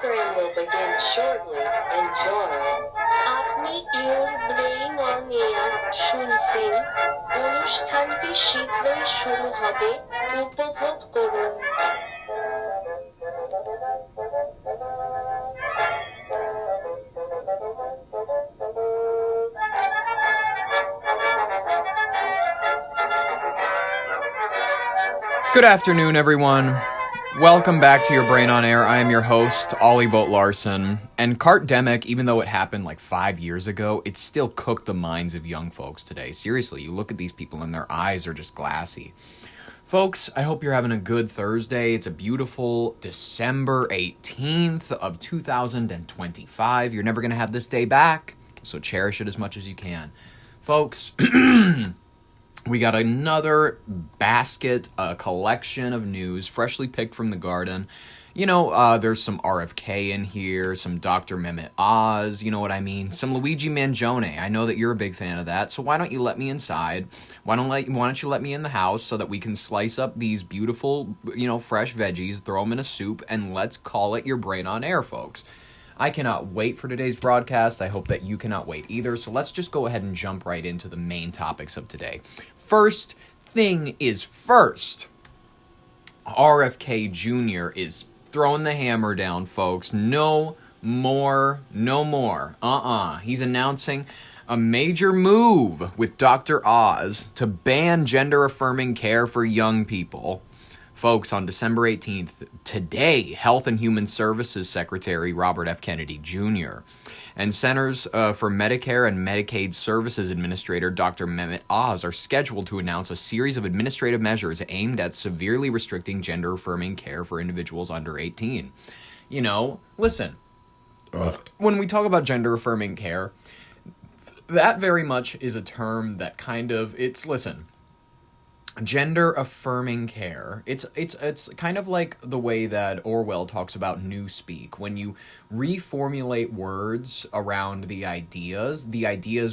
program will begin shortly. Enjoy. আপনি your brain on air শুনছেন। অনুষ্ঠানটি শীঘ্রই শুরু হবে। উপভোগ করুন। Good afternoon, everyone. Welcome back to Your Brain on Air. I am your host, Ollie Vogt Larson. And Cartdemic, even though it happened like 5 years ago, it still cooked the minds of young folks today. Seriously, you look at these people and their eyes are just glassy. Folks, I hope you're having a good Thursday. It's a beautiful December 18th of 2025. You're never going to have this day back, so cherish it as much as you can. Folks, we got another basket, a collection of news, freshly picked from the garden. You know, there's some RFK in here, some Dr. Mehmet Oz, you know what I mean? Some Luigi Mangione. I know that you're a big fan of that, so why don't you let me inside? Why don't you let me in the house so that we can slice up these beautiful, fresh veggies, throw them in a soup, and let's call it Your Brain on Air, folks. I cannot wait for today's broadcast. I hope that you cannot wait either. So let's just go ahead and jump right into the main topics of today. First thing is first. RFK Jr. is throwing the hammer down, folks. No more. He's announcing a major move with Dr. Oz to ban gender-affirming care for young people. Folks, on December 18th, today, Health and Human Services Secretary Robert F. Kennedy Jr. and Centers for Medicare and Medicaid Services Administrator Dr. Mehmet Oz are scheduled to announce a series of administrative measures aimed at severely restricting gender-affirming care for individuals under 18. You know, listen, when we talk about gender-affirming care, that very much is a term that gender-affirming care. It's kind of like the way that Orwell talks about newspeak. When you reformulate words around the ideas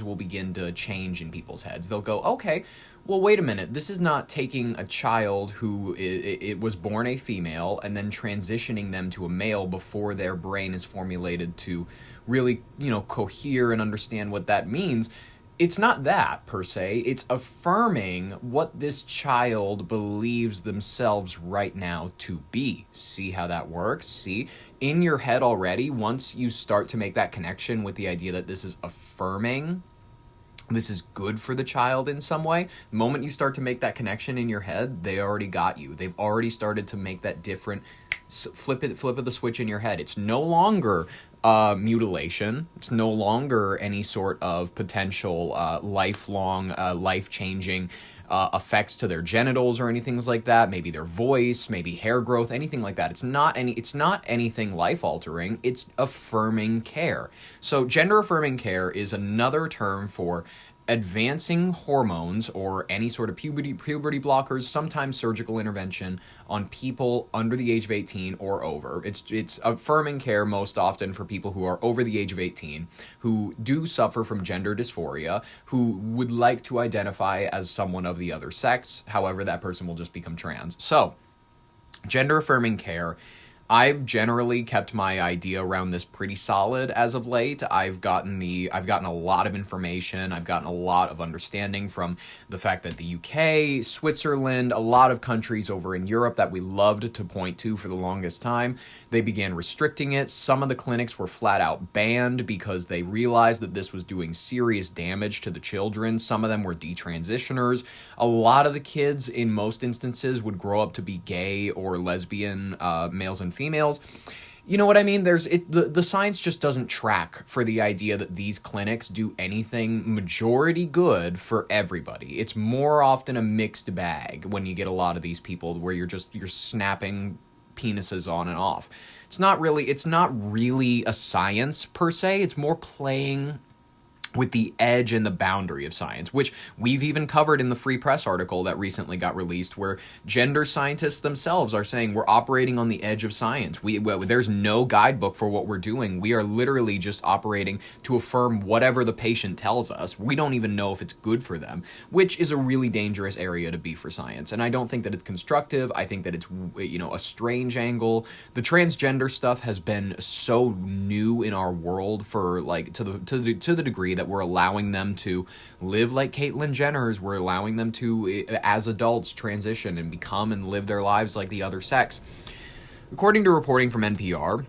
will begin to change in people's heads. They'll go, okay, well, wait a minute. This is not taking a child who it was born a female and then transitioning them to a male before their brain is formulated to really, cohere and understand what that means. It's not that, per se. It's affirming what this child believes themselves right now to be. See how that works? See? In your head already, once you start to make that connection with the idea that this is affirming, this is good for the child in some way, the moment you start to make that connection in your head, they already got you. They've already started to make that different flip of the switch in your head. It's no longer mutilation. It's no longer any sort of potential lifelong, life-changing effects to their genitals or anything like that. Maybe their voice, maybe hair growth, anything like that. It's not anything life-altering. It's affirming care. So gender-affirming care is another term for advancing hormones or any sort of puberty blockers, sometimes surgical intervention on people under the age of 18 or over. It's affirming care most often for people who are over the age of 18, who do suffer from gender dysphoria, who would like to identify as someone of the other sex. However, that person will just become trans. So, gender-affirming care, I've generally kept my idea around this pretty solid as of late. I've gotten a lot of information. I've gotten a lot of understanding from the fact that the UK, Switzerland, a lot of countries over in Europe that we loved to point to for the longest time, they began restricting it. Some of the clinics were flat out banned because they realized that this was doing serious damage to the children. Some of them were detransitioners. A lot of the kids, in most instances, would grow up to be gay or lesbian males and females. You know what I mean? The science just doesn't track for the idea that these clinics do anything majority good for everybody. It's more often a mixed bag when you get a lot of these people where you're snapping penises on and off. It's not really a science per se. It's more playing with the edge and the boundary of science, which we've even covered in the Free Press article that recently got released, where gender scientists themselves are saying we're operating on the edge of science. There's no guidebook for what we're doing. We are literally just operating to affirm whatever the patient tells us. We don't even know if it's good for them, which is a really dangerous area to be for science. And I don't think that it's constructive. I think that it's, a strange angle. The transgender stuff has been so new in our world for to the degree that we're allowing them to live like Caitlyn Jenner's. We're allowing them to, as adults, transition and become and live their lives like the other sex. According to reporting from NPR,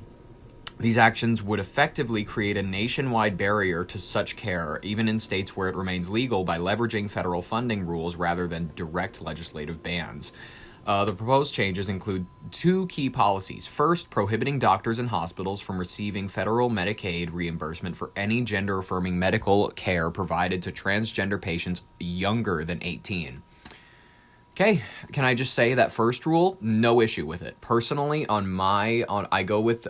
these actions would effectively create a nationwide barrier to such care, even in states where it remains legal, by leveraging federal funding rules rather than direct legislative bans. The proposed changes include two key policies. First, prohibiting doctors and hospitals from receiving federal Medicaid reimbursement for any gender-affirming medical care provided to transgender patients younger than 18. Okay, can I just say that first rule, no issue with it. Personally, I go with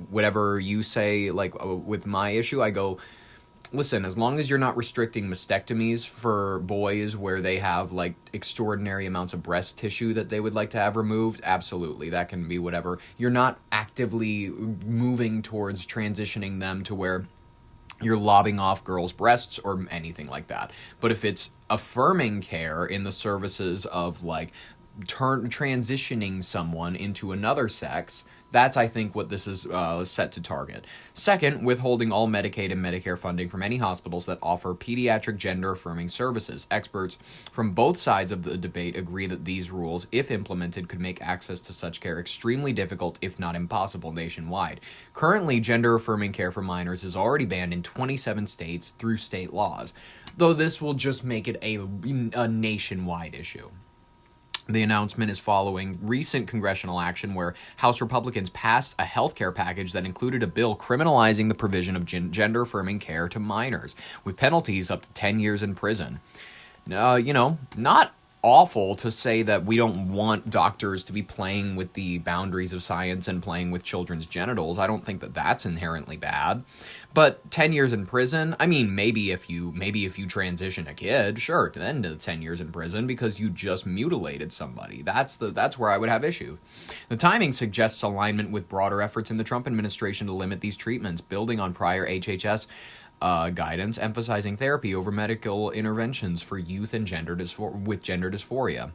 whatever you say, with my issue, I go, listen, as long as you're not restricting mastectomies for boys where they have extraordinary amounts of breast tissue that they would like to have removed, absolutely, that can be whatever. You're not actively moving towards transitioning them to where you're lobbing off girls' breasts or anything like that. But if it's affirming care in the services of transitioning someone into another sex, that's, I think, what this is set to target. Second, withholding all Medicaid and Medicare funding from any hospitals that offer pediatric gender-affirming services. Experts from both sides of the debate agree that these rules, if implemented, could make access to such care extremely difficult, if not impossible, nationwide. Currently, gender-affirming care for minors is already banned in 27 states through state laws, though this will just make it a nationwide issue. The announcement is following recent congressional action where House Republicans passed a health care package that included a bill criminalizing the provision of gender-affirming care to minors, with penalties up to 10 years in prison. Not awful to say that we don't want doctors to be playing with the boundaries of science and playing with children's genitals. I don't think that that's inherently bad. But 10 years in prison, I mean, maybe if you transition a kid, sure, then to 10 years in prison because you just mutilated somebody. That's where I would have issue. The timing suggests alignment with broader efforts in the Trump administration to limit these treatments, building on prior HHS guidance emphasizing therapy over medical interventions for youth and with gender dysphoria.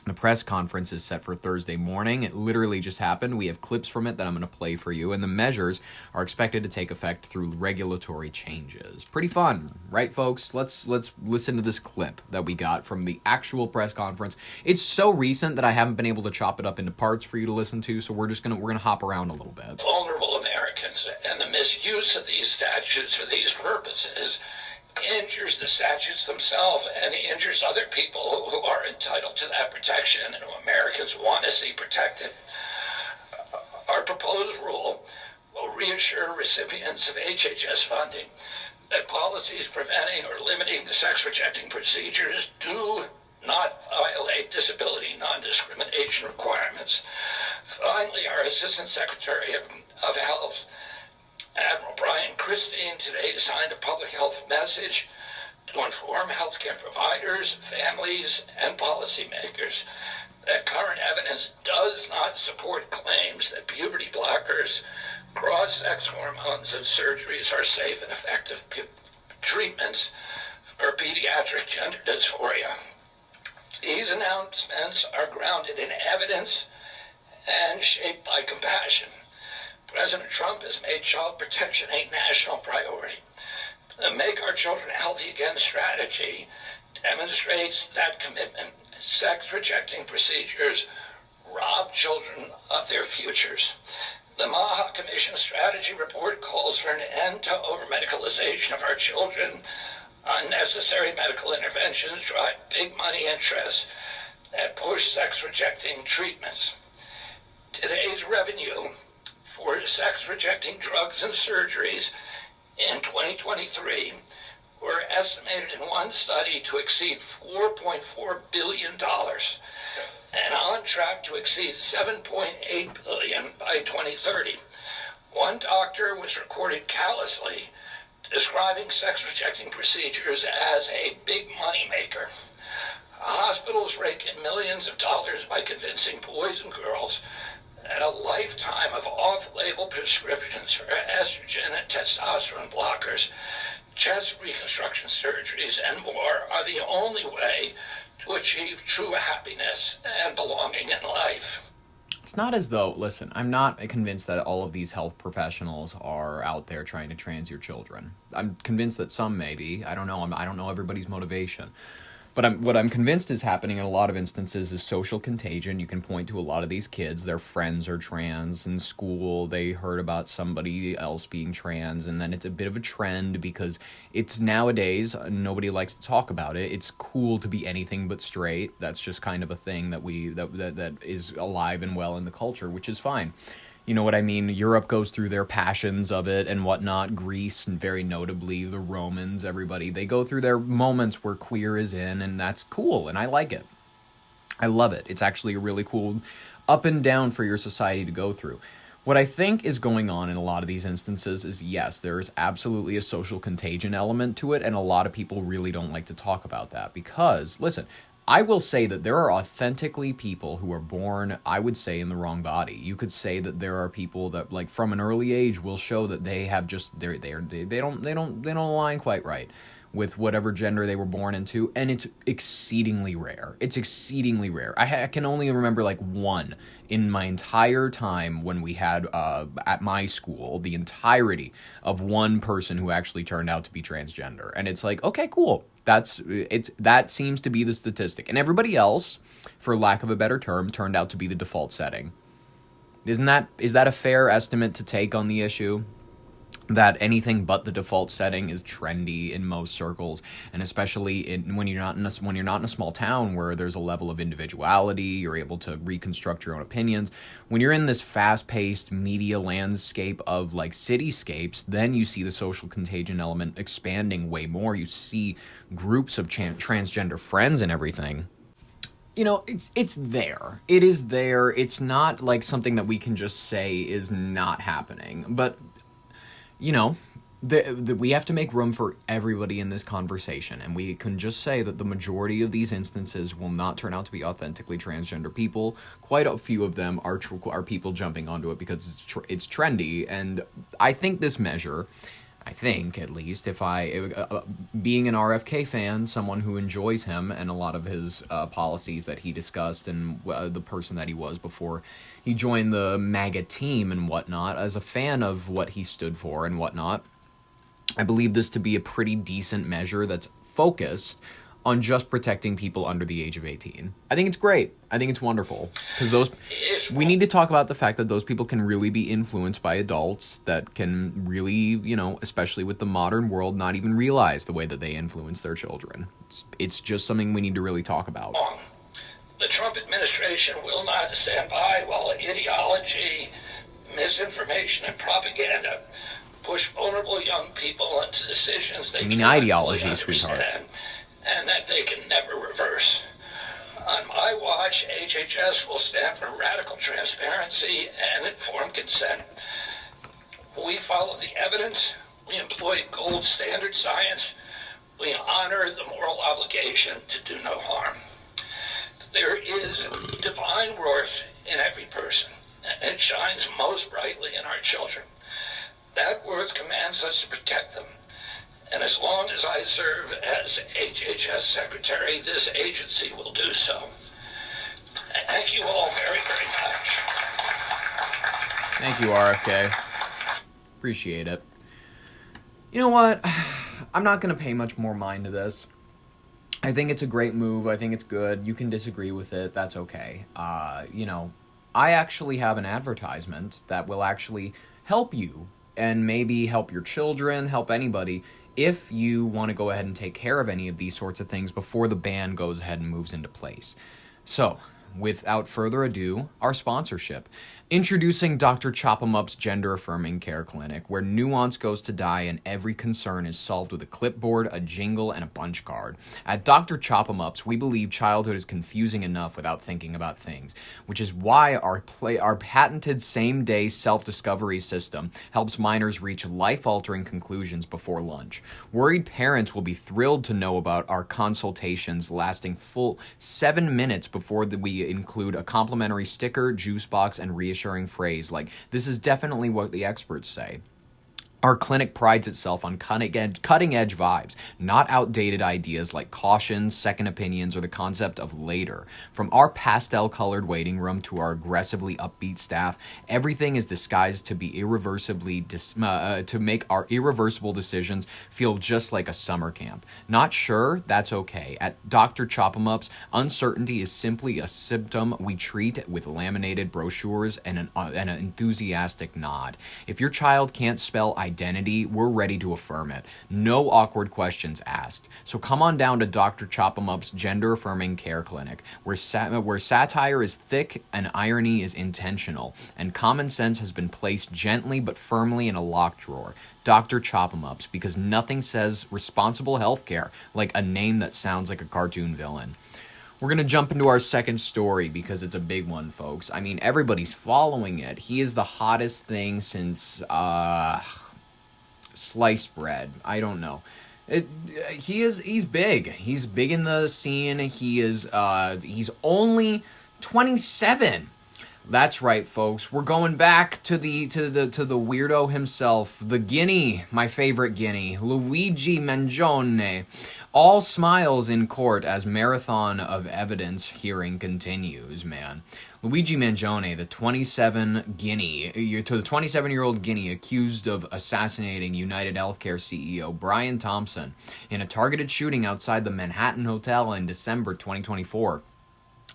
The press conference is set for Thursday morning. It literally just happened. We have clips from it that I'm going to play for you, and the measures are expected to take effect through regulatory changes. Pretty fun, right, folks? Let's listen to this clip that we got from the actual press conference. It's so recent that I haven't been able to chop it up into parts for you to listen to, so we're gonna hop around a little bit. Vulnerable Americans and the misuse of these statutes for these purposes injures the statutes themselves and injures other people who are entitled to that protection and who Americans want to see protected. Our proposed rule will reassure recipients of HHS funding that policies preventing or limiting the sex-rejecting procedures do not violate disability non-discrimination requirements. Finally, our Assistant Secretary of Health, Admiral Brian Christine, today signed a public health message to inform healthcare providers, families, and policymakers that current evidence does not support claims that puberty blockers, cross-sex hormones, and surgeries are safe and effective treatments for pediatric gender dysphoria. These announcements are grounded in evidence and shaped by compassion. President Trump has made child protection a national priority. The Make Our Children Healthy Again strategy demonstrates that commitment. Sex-rejecting procedures rob children of their futures. The Maha Commission strategy report calls for an end to over-medicalization of our children. Unnecessary medical interventions drive big money interests that push sex-rejecting treatments. Today's revenue for sex-rejecting drugs and surgeries in 2023 were estimated in one study to exceed $4.4 billion and on track to exceed $7.8 billion by 2030. One doctor was recorded callously describing sex-rejecting procedures as a big moneymaker. Hospitals rake in millions of dollars by convincing boys and girls that a lifetime of off-label prescriptions for estrogen and testosterone blockers, chest reconstruction surgeries, and more are the only way to achieve true happiness and belonging in life. It's not as though, listen, I'm not convinced that all of these health professionals are out there trying to trans your children. I'm convinced that some may be. I don't know. I don't know everybody's motivation. But what I'm convinced is happening in a lot of instances is social contagion. You can point to a lot of these kids, their friends are trans in school. They heard about somebody else being trans, and then it's a bit of a trend because it's nowadays, nobody likes to talk about it. It's cool to be anything but straight. That's just kind of a thing that is alive and well in the culture, which is fine. You know what I mean? Europe goes through their passions of it and whatnot. Greece, and very notably, the Romans, everybody. They go through their moments where queer is in, and that's cool, and I like it. I love it. It's actually a really cool up and down for your society to go through. What I think is going on in a lot of these instances is, yes, there is absolutely a social contagion element to it, and a lot of people really don't like to talk about that because, listen, I will say that there are authentically people who are born, I would say, in the wrong body. You could say that there are people that, like, from an early age will show that they have just they don't align quite right with whatever gender they were born into, and it's exceedingly rare. It's exceedingly rare. I can only remember like one in my entire time when we had at my school the entirety of one person who actually turned out to be transgender, and it's like, okay, cool. That seems to be the statistic. And everybody else, for lack of a better term, turned out to be the default setting. Is that a fair estimate to take on the issue? That anything but the default setting is trendy in most circles, and especially when you're not in a small town where there's a level of individuality, you're able to reconstruct your own opinions. When you're in this fast-paced media landscape of like cityscapes, then you see the social contagion element expanding way more. You see groups of transgender friends and everything. You know, it's there. It is there. It's not like something that we can just say is not happening, but you know, we have to make room for everybody in this conversation, and we can just say that the majority of these instances will not turn out to be authentically transgender people. Quite a few of them are people jumping onto it because it's trendy, and I think this measure, at least, if being an RFK fan, someone who enjoys him and a lot of his policies that he discussed and the person that he was before he joined the MAGA team and whatnot, as a fan of what he stood for and whatnot, I believe this to be a pretty decent measure that's focused on just protecting people under the age of 18. I think it's great. I think it's wonderful. Because we need to talk about the fact that those people can really be influenced by adults that can really, you know, especially with the modern world, not even realize the way that they influence their children. It's just something we need to really talk about. The Trump administration will not stand by while ideology, misinformation, and propaganda push vulnerable young people into decisions they cannot ideology, fully sweetheart. understand and that they can never reverse. On my watch, HHS will stand for radical transparency and informed consent. We follow the evidence, we employ gold standard science, we honor the moral obligation to do no harm. There is divine worth in every person, and it shines most brightly in our children. That worth commands us to protect them. And as long as I serve as HHS Secretary, this agency will do so. Thank you all very, very much. Thank you, RFK. Appreciate it. You know what? I'm not going to pay much more mind to this. I think it's a great move. I think it's good. You can disagree with it. That's okay. You know, I actually have an advertisement that will actually help you and maybe help your children, help anybody, if you want to go ahead and take care of any of these sorts of things before the ban goes ahead and moves into place. So, without further ado, our sponsorship. Introducing Dr. Chop-em-Up's gender-affirming care clinic, where nuance goes to die and every concern is solved with a clipboard, a jingle, and a punch card. At Dr. Chop-em-Up's, we believe childhood is confusing enough without thinking about things, which is why our patented same-day self-discovery system helps minors reach life-altering conclusions before lunch. Worried parents will be thrilled to know about our consultations lasting full 7 minutes before we include a complimentary sticker, juice box, and reassuring phrase like, "This is definitely what the experts say." Our clinic prides itself on cutting-edge vibes, not outdated ideas like cautions, second opinions, or the concept of later. From our pastel-colored waiting room to our aggressively upbeat staff, everything is disguised to be to make our irreversible decisions feel just like a summer camp. Not sure? That's okay. At Dr. Chop-em-Up's, uncertainty is simply a symptom we treat with laminated brochures and an enthusiastic nod. If your child can't spell identity, we're ready to affirm it. No awkward questions asked. So come on down to Dr. Chop-em-Up's gender-affirming care clinic, where satire is thick and irony is intentional, and common sense has been placed gently but firmly in a locked drawer. Dr. Chop-em-Up's, because nothing says responsible healthcare like a name that sounds like a cartoon villain. We're going to jump into our second story because it's a big one, folks. I mean, everybody's following it. He is the hottest thing since, sliced bread. I don't know. He's big. He's big in the scene. He's only 27. That's right, folks. We're going back to the weirdo himself, the Guinea, my favorite Guinea, Luigi Mangione. All smiles in court as marathon of evidence hearing continues, man. Luigi Mangione, the 27-year-old Guinea accused of assassinating United Healthcare CEO Brian Thompson in a targeted shooting outside the Manhattan Hotel in December 2024.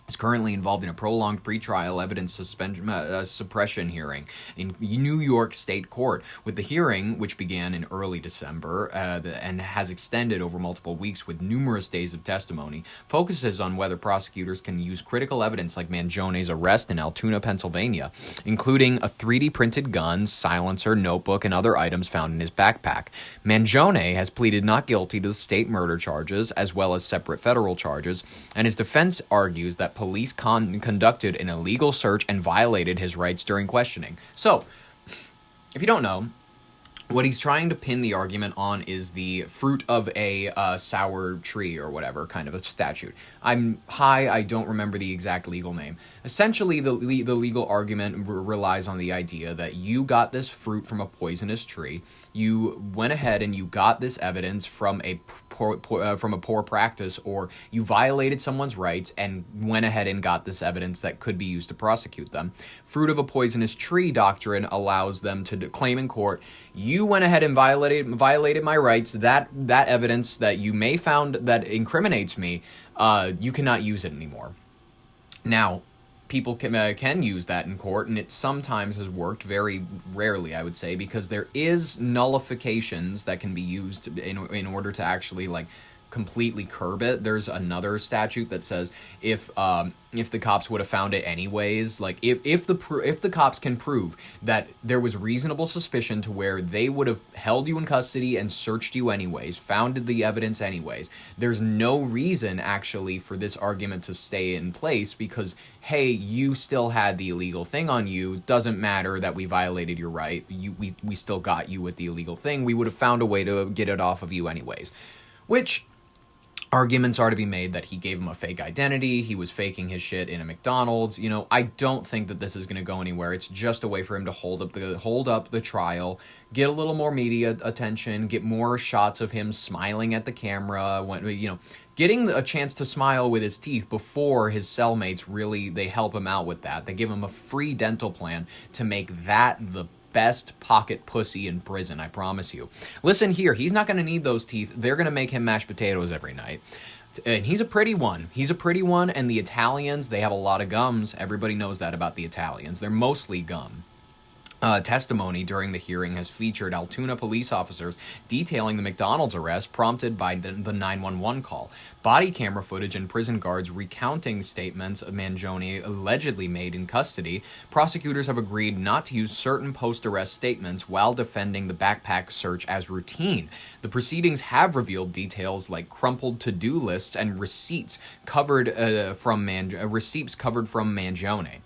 Is currently involved in a prolonged pretrial evidence suppression hearing in New York State Court, with the hearing, which began in early December and has extended over multiple weeks with numerous days of testimony, focuses on whether prosecutors can use critical evidence like Mangione's arrest in Altoona, Pennsylvania, including a 3D printed gun, silencer, notebook, and other items found in his backpack. Mangione has pleaded not guilty to the state murder charges, as well as separate federal charges, and his defense argues that police conducted an illegal search and violated his rights during questioning. So, if you don't know, what he's trying to pin the argument on is the fruit of a sour tree or whatever kind of a statute. I'm high, I don't remember the exact legal name. Essentially, the legal argument relies on the idea that you got this fruit from a poisonous tree. You went ahead and you got this evidence from a poor practice, or you violated someone's rights and went ahead and got this evidence that could be used to prosecute them. Fruit of a poisonous tree doctrine allows them to claim in court, you went ahead and violated my rights. That evidence that you may found that incriminates me, you cannot use it anymore. Now, people can use that in court, and it sometimes has worked, very rarely, I would say, because there is nullifications that can be used in order to actually, like, completely curb it. There's another statute that says if the cops would have found it anyways, like if the cops can prove that there was reasonable suspicion to where they would have held you in custody and searched you anyways, found the evidence anyways, there's no reason actually for this argument to stay in place because, hey, you still had the illegal thing on you. Doesn't matter that we violated your right. We still got you with the illegal thing. We would have found a way to get it off of you anyways. Which arguments are to be made that he gave him a fake identity, he was faking his shit in a McDonald's. You know, I don't think that this is going to go anywhere. It's just a way for him to hold up the trial, get a little more media attention, get more shots of him smiling at the camera, getting a chance to smile with his teeth before his cellmates they help him out with that. They give him a free dental plan to make that the best pocket pussy in prison, I promise you. Listen here, he's not going to need those teeth. They're going to make him mashed potatoes every night. And he's a pretty one. And the Italians, they have a lot of gums. Everybody knows that about the Italians. They're mostly gum. Testimony during the hearing has featured Altoona police officers detailing the McDonald's arrest prompted by the 911 call. Body camera footage and prison guards recounting statements Mangione allegedly made in custody. Prosecutors have agreed not to use certain post-arrest statements while defending the backpack search as routine. The proceedings have revealed details like crumpled to-do lists and receipts covered from Mangione.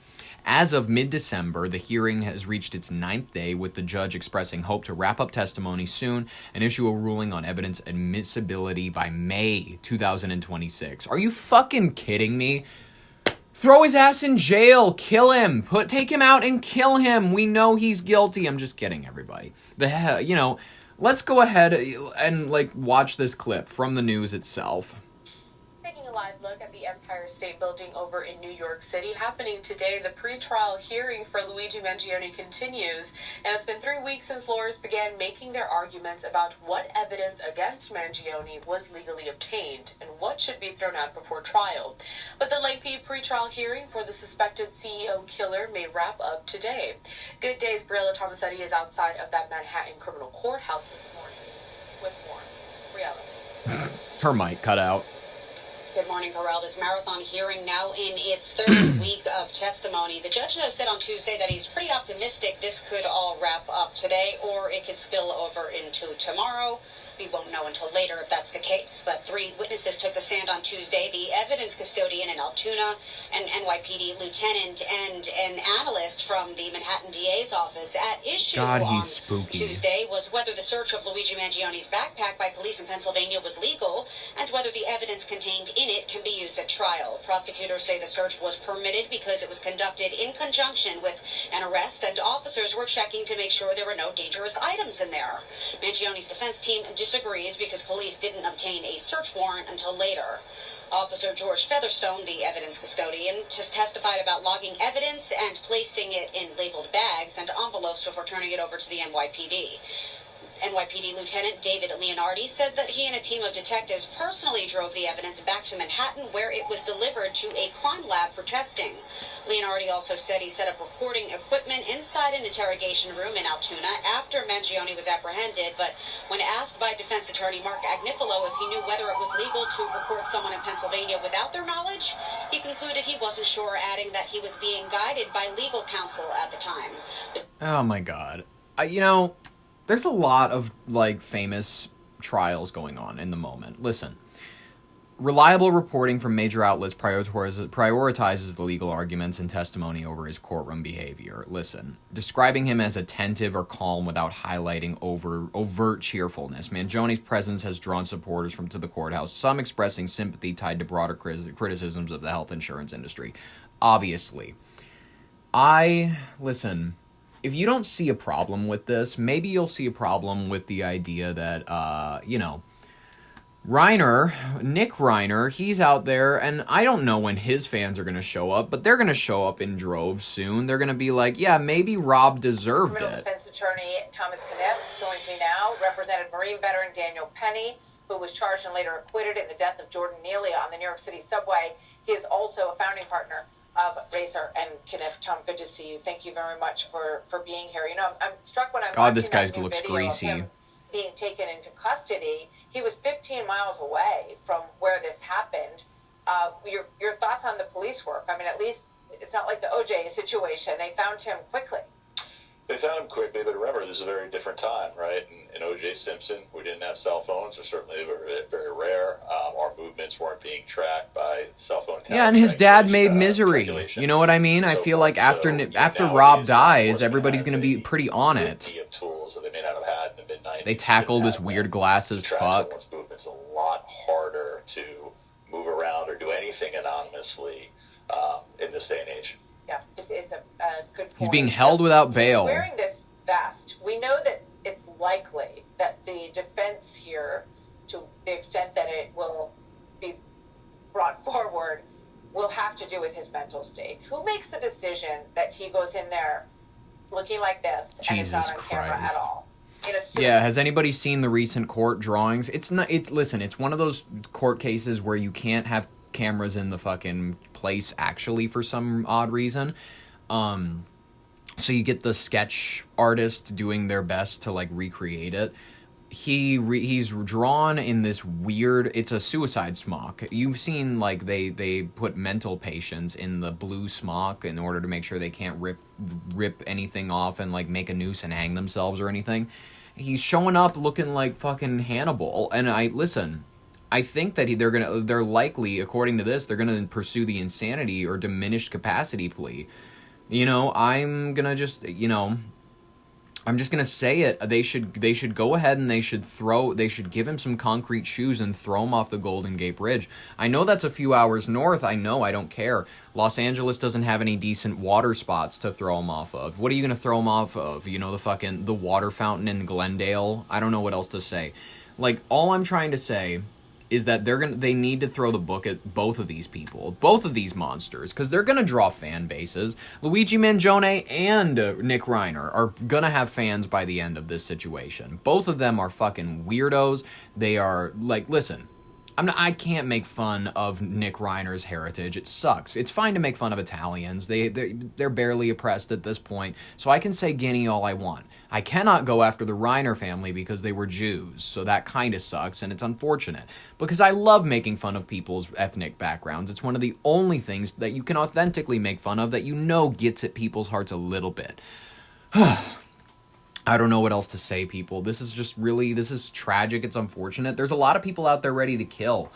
As of mid-December, the hearing has reached its 9th day, with the judge expressing hope to wrap up testimony soon and issue a ruling on evidence admissibility by May 2026. Are you fucking kidding me? Throw his ass in jail, kill him, take him out and kill him. We know he's guilty. I'm just kidding, everybody. Let's go ahead and watch this clip from the news itself. Taking a live look at the Empire State Building over in New York City. Happening today, the pretrial hearing for Luigi Mangione continues, and it's been 3 weeks since lawyers began making their arguments about what evidence against Mangione was legally obtained and what should be thrown out before trial. But the lengthy pretrial hearing for the suspected CEO killer may wrap up today. Good Day's Briella Tomasetti is outside of that Manhattan criminal courthouse this morning with more. Briella. Her mic cut out. Good morning, Corral. This marathon hearing now in its third week of testimony. The judge said on Tuesday that he's pretty optimistic this could all wrap up today, or it could spill over into tomorrow. We won't know until later if that's the case. But 3 witnesses took the stand on Tuesday. The evidence custodian in Altoona, an NYPD lieutenant, and an analyst from the Manhattan DA's office. At issue on Tuesday was whether the search of Luigi Mangione's backpack by police in Pennsylvania was legal and whether the evidence contained in it can be used at trial. Prosecutors say the search was permitted because it was conducted in conjunction with an arrest, and officers were checking to make sure there were no dangerous items in there. Mangione's defense team disagrees because police didn't obtain a search warrant until later. Officer George Featherstone, the evidence custodian, testified about logging evidence and placing it in labeled bags and envelopes before turning it over to the NYPD. NYPD Lieutenant David Leonardi said that he and a team of detectives personally drove the evidence back to Manhattan, where it was delivered to a crime lab for testing. Leonardi also said he set up recording equipment inside an interrogation room in Altoona after Mangione was apprehended, but when asked by defense attorney Mark Agnifilo if he knew whether it was legal to record someone in Pennsylvania without their knowledge, he concluded he wasn't sure, adding that he was being guided by legal counsel at the time. Oh my God. There's a lot of, famous trials going on in the moment. Listen, reliable reporting from major outlets prioritizes the legal arguments and testimony over his courtroom behavior. Listen, describing him as attentive or calm without highlighting overt cheerfulness. Mangione's presence has drawn supporters to the courthouse, some expressing sympathy tied to broader criticisms of the health insurance industry. Obviously. Listen, if you don't see a problem with this, maybe you'll see a problem with the idea that, Nick Reiner, he's out there, and I don't know when his fans are going to show up, but they're going to show up in droves soon. They're going to be like, yeah, maybe Rob deserved Criminal it. Defense Attorney Thomas Kniff joins me now, represented Marine veteran Daniel Penny, who was charged and later acquitted in the death of Jordan Neely on the New York City subway. He is also a founding partner of Racer and Kniff. Tom, good to see you. Thank you very much for being here. I'm struck when I'm watching this guy that new looks video greasy. of him being taken into custody. He was 15 miles away from where this happened. Your thoughts on the police work? I mean, at least it's not like the OJ situation. They found him quickly. They found him quickly, but remember, this is a very different time, right? In O.J. Simpson, we didn't have cell phones, or certainly very, very rare. Our movements weren't being tracked by cell phone. Yeah, and his dad made Misery. You know what I mean? I feel like after Rob dies, everybody's going to be pretty on it. Tools that they may not have had in the mid-90s. They tackle this weird glasses fuck. Someone's movement's a lot harder to move around or do anything anonymously in this day and age. Yeah, it's a good point. He's being held without bail. Wearing this vest, we know that it's likely that the defense here, to the extent that it will be brought forward, will have to do with his mental state. Who makes the decision that he goes in there looking like this and is not on camera at all? Yeah, has anybody seen the recent court drawings? It's one of those court cases where you can't have cameras in the fucking place actually for some odd reason. So you get the sketch artist doing their best to like recreate it. He's drawn in this weird, it's a suicide smock. You've seen like they put mental patients in the blue smock in order to make sure they can't rip anything off and like make a noose and hang themselves or anything. He's showing up looking like fucking Hannibal, and I think that they're likely, according to this, they're gonna pursue the insanity or diminished capacity plea. You know, I'm just gonna say it. They should go ahead and they should give him some concrete shoes and throw him off the Golden Gate Bridge. I know that's a few hours north. I know, I don't care. Los Angeles doesn't have any decent water spots to throw him off of. What are you gonna throw him off of? You know, the water fountain in Glendale? I don't know what else to say. Like, all I'm trying to say is that they need to throw the book at both of these people, both of these monsters, because they're gonna draw fan bases. Luigi Mangione and Nick Reiner are gonna have fans by the end of this situation. Both of them are fucking weirdos. They are like, listen, I can't make fun of Nick Reiner's heritage. It sucks. It's fine to make fun of Italians. They're barely oppressed at this point, so I can say Guinea all I want. I cannot go after the Reiner family because they were Jews, so that kind of sucks, and it's unfortunate. Because I love making fun of people's ethnic backgrounds. It's one of the only things that you can authentically make fun of that you know gets at people's hearts a little bit. I don't know what else to say, people. This is tragic. It's unfortunate. There's a lot of people out there ready to kill.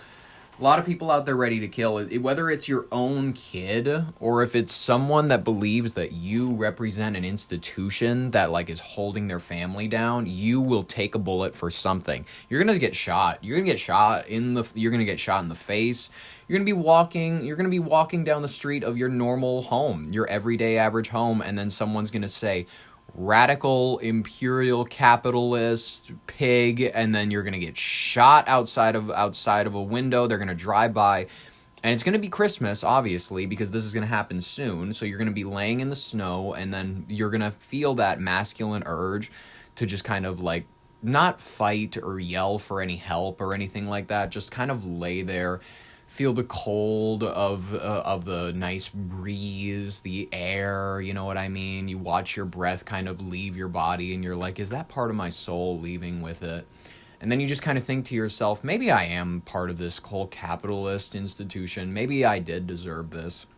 A lot of people out there ready to kill. Whether it's your own kid or if it's someone that believes that you represent an institution that like is holding their family down, you will take a bullet for something. You're gonna get shot. You're gonna get shot in the face. You're gonna be walking down the street of your normal home, your everyday average home, and then someone's gonna say, radical imperial capitalist pig, and then you're gonna get shot outside of a window. They're gonna drive by, and it's gonna be Christmas, obviously, because this is gonna happen soon. So you're gonna be laying in the snow, and then you're gonna feel that masculine urge to just kind of like not fight or yell for any help or anything like that. Just kind of lay there. Feel the cold of the nice breeze, the air, you know what I mean? You watch your breath kind of leave your body, and you're like, is that part of my soul leaving with it? And then you just kind of think to yourself, maybe I am part of this whole capitalist institution. Maybe I did deserve this.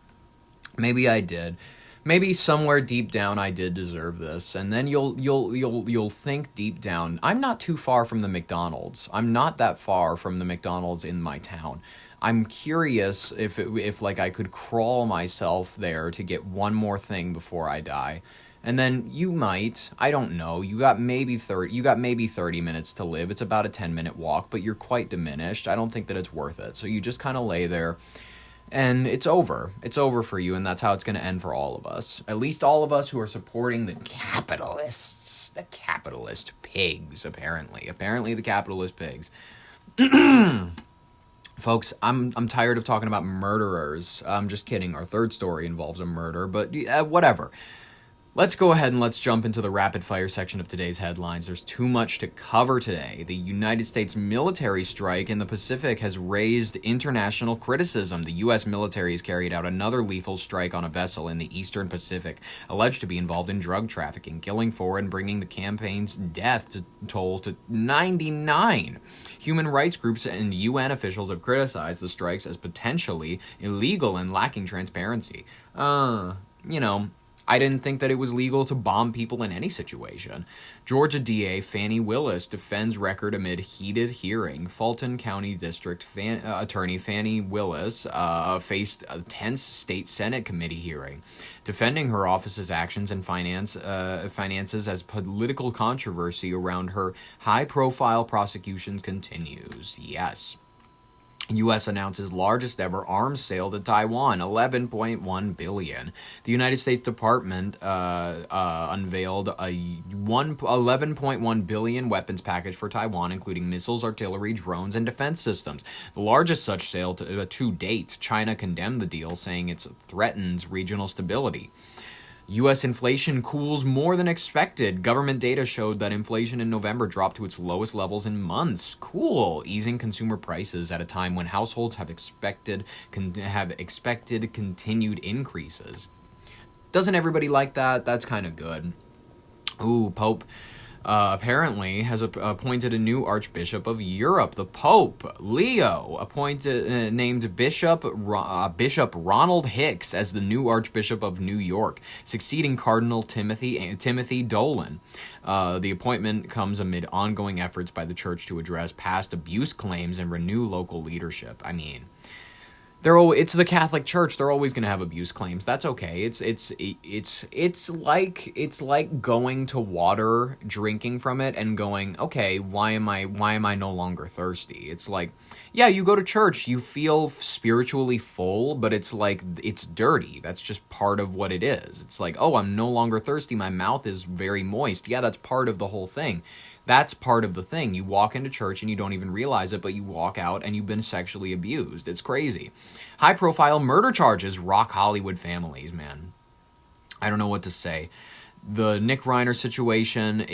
Maybe I did. Maybe somewhere deep down I did deserve this. And then you'll think deep down, I'm not too far from the McDonald's. I'm not that far from the McDonald's in my town. I'm curious if like I could crawl myself there to get one more thing before I die. And then you might, I don't know, you got maybe 30 minutes to live. It's about a 10-minute walk, but you're quite diminished. I don't think that it's worth it. So you just kind of lay there, and it's over. It's over for you, and that's how it's going to end for all of us. At least all of us who are supporting the capitalists. The capitalist pigs, apparently. Apparently the capitalist pigs. Folks, I'm tired of talking about murderers. I'm just kidding. Our third story involves a murder, but whatever. Let's go ahead and let's jump into the rapid fire section of today's headlines. There's too much to cover today. The United States military strike in the Pacific has raised international criticism. The U.S. military has carried out another lethal strike on a vessel in the Eastern Pacific, alleged to be involved in drug trafficking, killing 4 and bringing the campaign's death toll to 99. Human rights groups and UN officials have criticized the strikes as potentially illegal and lacking transparency. I didn't think that it was legal to bomb people in any situation. Georgia DA Fannie Willis defends record amid heated hearing. Fulton County District Attorney Fannie Willis faced a tense state Senate committee hearing, defending her office's actions and finances as political controversy around her high-profile prosecutions continues. Yes. U.S. announces largest ever arms sale to Taiwan, $11.1 billion. The United States Department unveiled a $11.1 billion weapons package for Taiwan, including missiles, artillery, drones, and defense systems. The largest such sale to date. China condemned the deal, saying it threatens regional stability. U.S. inflation cools more than expected. Government data showed that inflation in November dropped to its lowest levels in months. Cool. Easing consumer prices at a time when households have expected continued increases. Doesn't everybody like that? That's kind of good. Ooh, Pope apparently has appointed a new Archbishop of Europe. The Pope, Leo, named Bishop Ronald Hicks as the new Archbishop of New York, succeeding Cardinal Timothy Dolan. The appointment comes amid ongoing efforts by the church to address past abuse claims and renew local leadership. I mean, it's the Catholic Church. They're always going to have abuse claims. That's okay. It's like going to water, drinking from it, and going, okay, why am I no longer thirsty? It's like, yeah, you go to church, you feel spiritually full, but it's like it's dirty. That's just part of what it is. It's like, oh, I'm no longer thirsty. My mouth is very moist. Yeah, that's part of the whole thing. That's part of the thing. You walk into church and you don't even realize it, but you walk out and you've been sexually abused. It's crazy. High-profile murder charges rock Hollywood families, man. I don't know what to say. The Nick Reiner situation,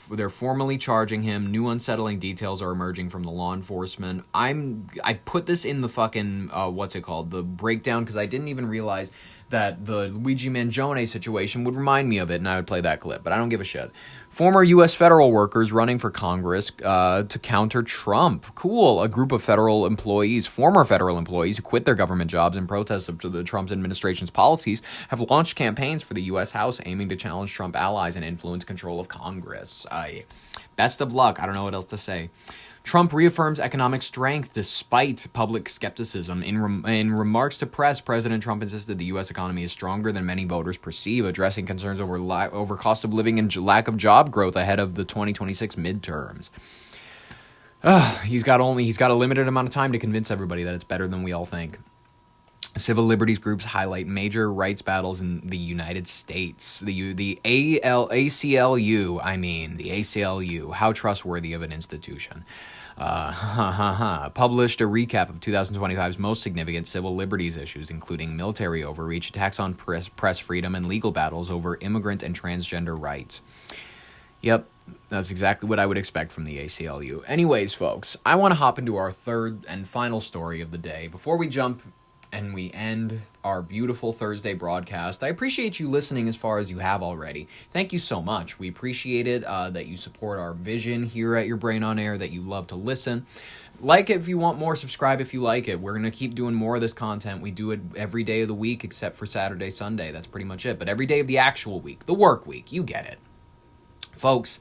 they're formally charging him. New unsettling details are emerging from the law enforcement. I put this in the fucking, the breakdown, because I didn't even realize that the Luigi Mangione situation would remind me of it, and I would play that clip, but I don't give a shit. Former U.S. federal workers running for Congress to counter Trump. Cool. A group of former federal employees who quit their government jobs in protest of the Trump administration's policies have launched campaigns for the U.S. House aiming to challenge Trump allies and influence control of Congress. Best of luck. I don't know what else to say. Trump reaffirms economic strength despite public skepticism. In remarks to press, President Trump insisted the U.S. economy is stronger than many voters perceive, addressing concerns over cost of living and lack of job growth ahead of the 2026 midterms. He's got a limited amount of time to convince everybody that it's better than we all think. Civil liberties groups highlight major rights battles in the United States. The ACLU, how trustworthy of an institution. Published a recap of 2025's most significant civil liberties issues, including military overreach, attacks on press freedom, and legal battles over immigrant and transgender rights. Yep, that's exactly what I would expect from the ACLU. Anyways, folks, I want to hop into our third and final story of the day. Before we jump and we end our beautiful Thursday broadcast, I appreciate you listening as far as you have already. Thank you so much. We appreciate it, that you support our vision here at Your Brain on Air, that you love to listen. Like it if you want more, subscribe if you like it. We're going to keep doing more of this content. We do it every day of the week except for Saturday, Sunday. That's pretty much it. But every day of the actual week, the work week, you get it. Folks,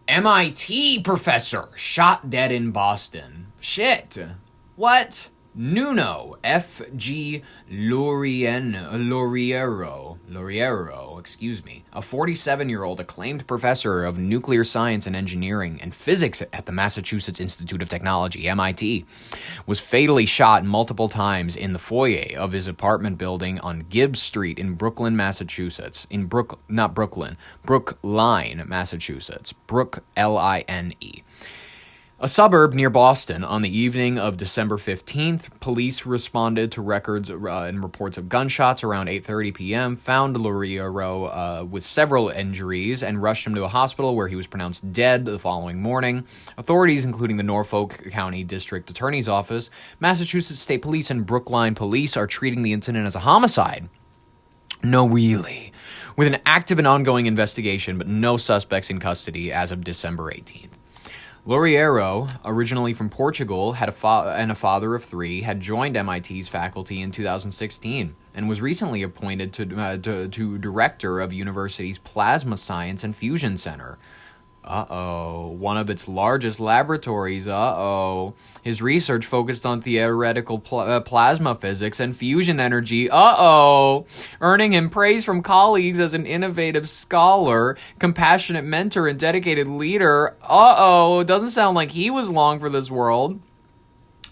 MIT professor shot dead in Boston. Shit. What? Nuno F.G. Lauriero, a 47-year-old acclaimed professor of nuclear science and engineering and physics at the Massachusetts Institute of Technology, MIT, was fatally shot multiple times in the foyer of his apartment building on Gibbs Street in Brookline, Massachusetts. Brookline, Massachusetts. L-I-N-E. A suburb near Boston. On the evening of December 15th, police responded to records and reports of gunshots around 8:30 p.m., found Lauriero with several injuries, and rushed him to a hospital where he was pronounced dead the following morning. Authorities, including the Norfolk County District Attorney's Office, Massachusetts State Police, and Brookline Police, are treating the incident as a homicide. No, really. With an active and ongoing investigation, but no suspects in custody as of December 18th. Lauriero, originally from Portugal, had a father of three, had joined MIT's faculty in 2016, and was recently appointed to director of university's Plasma Science and Fusion Center. One of its largest laboratories. His research focused on theoretical plasma physics and fusion energy. Earning him praise from colleagues as an innovative scholar, compassionate mentor, and dedicated leader. Doesn't sound like he was long for this world.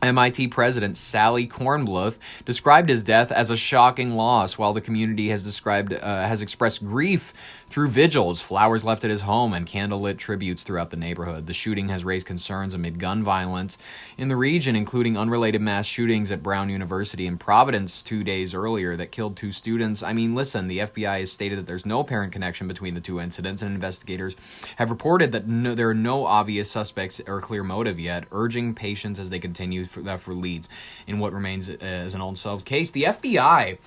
MIT President Sally Kornbluth described his death as a shocking loss, while the community has expressed grief through vigils, flowers left at his home, and candlelit tributes throughout the neighborhood. The shooting has raised concerns amid gun violence in the region, including unrelated mass shootings at Brown University in Providence 2 days earlier that killed 2 students. I mean, listen, the FBI has stated that there's no apparent connection between the 2 incidents, and investigators have reported that there are no obvious suspects or clear motive yet, urging patience as they continue for leads in what remains as an unsolved case. The FBI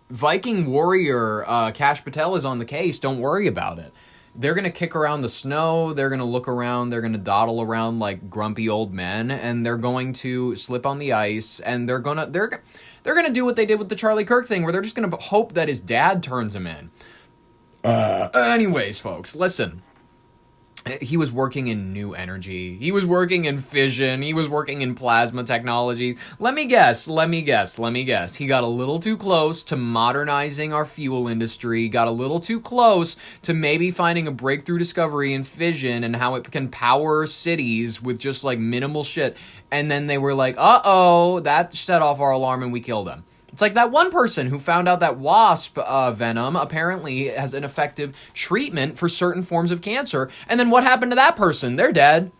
Viking warrior Kash Patel is on the case. Don't worry about it. They're going to kick around the snow, they're going to look around, they're going to dawdle around like grumpy old men, and they're going to slip on the ice, and they're going to do what they did with the Charlie Kirk thing, where they're just going to hope that his dad turns him in. Anyways, folks, listen. He was working in new energy. He was working in fission. He was working in plasma technology. Let me guess. He got a little too close to modernizing our fuel industry, got a little too close to maybe finding a breakthrough discovery in fission and how it can power cities with just like minimal shit. And then they were like, uh-oh, that set off our alarm and we killed him. It's like that one person who found out that wasp venom apparently has an effective treatment for certain forms of cancer. And then what happened to that person? They're dead.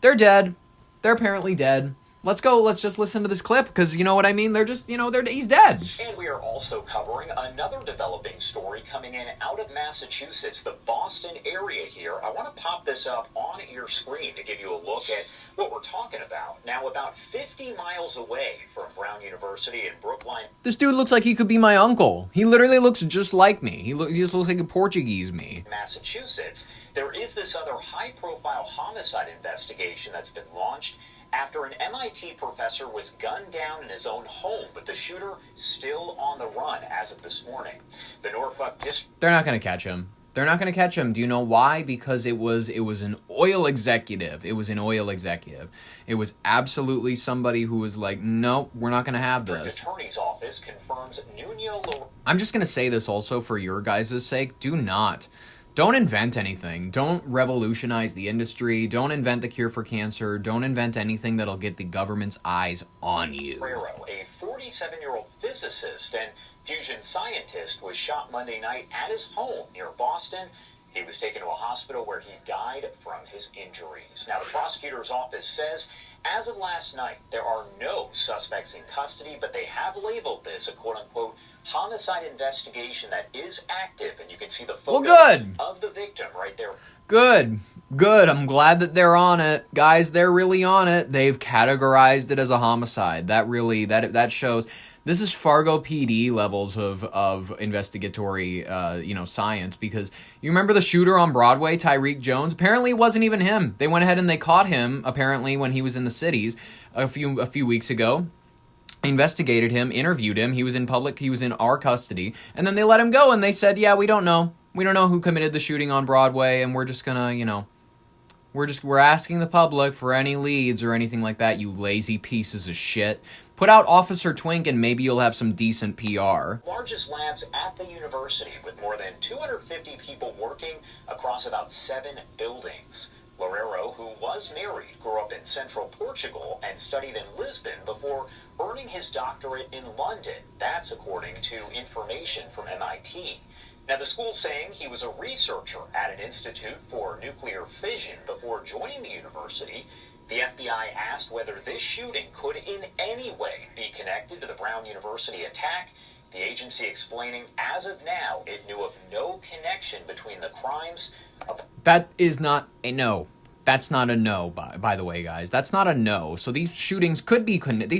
They're apparently dead. Let's go. Let's just listen to this clip because you know what I mean? They're just, he's dead. And we are also covering another developing story coming in out of Massachusetts, the Boston area here. I want to pop this up on your screen to give you a look at what we're talking about. Now, about 50 miles away from Brown University in Brookline. This dude looks like he could be my uncle. He literally looks just like me. He just looks like a Portuguese me. Massachusetts, there is this other high-profile homicide investigation that's been launched after an MIT professor was gunned down in his own home, but the shooter still on the run as of this morning. The Norfolk District... They're not going to catch him. Do you know why? Because it was an oil executive. It was absolutely somebody who was like, nope, we're not going to have this. The attorney's office confirms Nuno... I'm just going to say this also for your guys' sake. Don't invent anything. Don't revolutionize the industry. Don't invent the cure for cancer. Don't invent anything that'll get the government's eyes on you. A 47-year-old physicist and fusion scientist was shot Monday night at his home near Boston. He was taken to a hospital where he died from his injuries. Now, the prosecutor's office says, as of last night, there are no suspects in custody, but they have labeled this a quote-unquote homicide investigation that is active, and you can see the photo of the victim right there. Good. I'm glad that they're on it. Guys, they're really on it. They've categorized it as a homicide. That shows... This is Fargo PD levels of investigatory, science, because you remember the shooter on Broadway, Tyreek Jones? Apparently it wasn't even him. They went ahead and they caught him, apparently, when he was in the cities a few weeks ago. Investigated him, interviewed him. He was in public. He was in our custody. And then they let him go, and they said, yeah, we don't know. We don't know who committed the shooting on Broadway, and we're just gonna, we're asking the public for any leads or anything like that, you lazy pieces of shit. Put out Officer Twink and maybe you'll have some decent PR. Largest labs at the university with more than 250 people working across about 7 buildings. Loureiro, who was married, grew up in central Portugal and studied in Lisbon before earning his doctorate in London. That's according to information from MIT. Now, the school's saying he was a researcher at an institute for nuclear fission before joining the university. The FBI asked whether this shooting could in any way be connected to the Brown University attack. The agency explaining, as of now, it knew of no connection between the crimes. That is not a no. That's not a no, by the way, guys. That's not a no. So these shootings could be connected.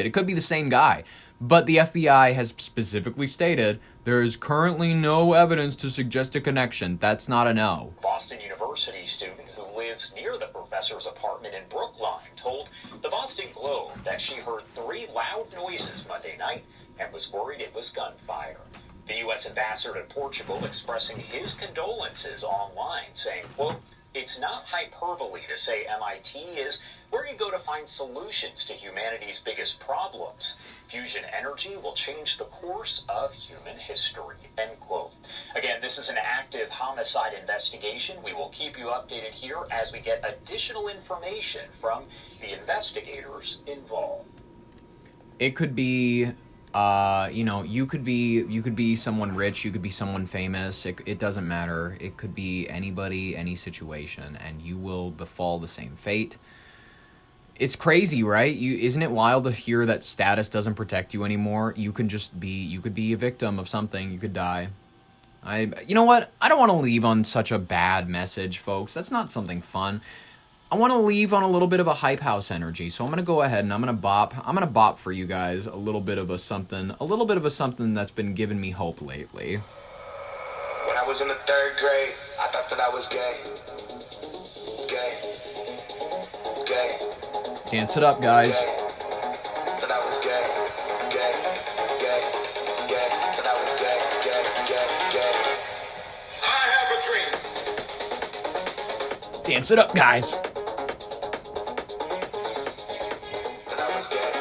It could be the same guy. But the FBI has specifically stated there is currently no evidence to suggest a connection. That's not a no. Boston University student who lives near the professor's apartment in Brookline told the Boston Globe that she heard 3 loud noises Monday night and was worried it was gunfire. The U.S. ambassador to Portugal expressing his condolences online, saying, quote, "It's not hyperbole to say MIT is where you go to find solutions to humanity's biggest problems. Fusion energy will change the course of human history," end quote. Again, this is an active homicide investigation. We will keep you updated here as we get additional information from the investigators involved. It could be, you could be someone rich, you could be someone famous. It doesn't matter. It could be anybody, any situation, and you will befall the same fate. It's crazy, right? Isn't it wild to hear that status doesn't protect you anymore? You could be a victim of something. You could die. You know what? I don't want to leave on such a bad message, folks. That's not something fun. I want to leave on a little bit of a hype house energy, so I'm going to go ahead and I'm going to bop for you guys a little bit of a something that's been giving me hope lately. When I was in the 3rd grade, I thought that I was gay. Dance it up, guys. That I was gay. That I was gay. I have a dream. Dance it up, guys. That I was gay.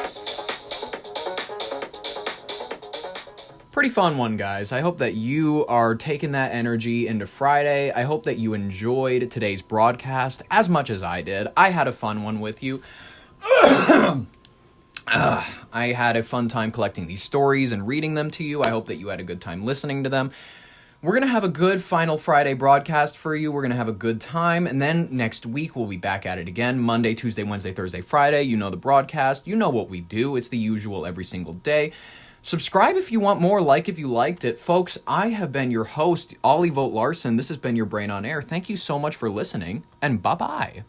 Pretty fun one, guys. I hope that you are taking that energy into Friday. I hope that you enjoyed today's broadcast as much as I did. I had a fun one with you. I had a fun time collecting these stories and reading them to you. I hope that you had a good time listening to them. We're going to have a good final Friday broadcast for you. We're going to have a good time. And then next week, we'll be back at it again. Monday, Tuesday, Wednesday, Thursday, Friday. You know the broadcast. You know what we do. It's the usual every single day. Subscribe if you want more, like if you liked it. Folks, I have been your host, Ollie Vogt Larson. This has been your Brain on Air. Thank you so much for listening, and bye-bye.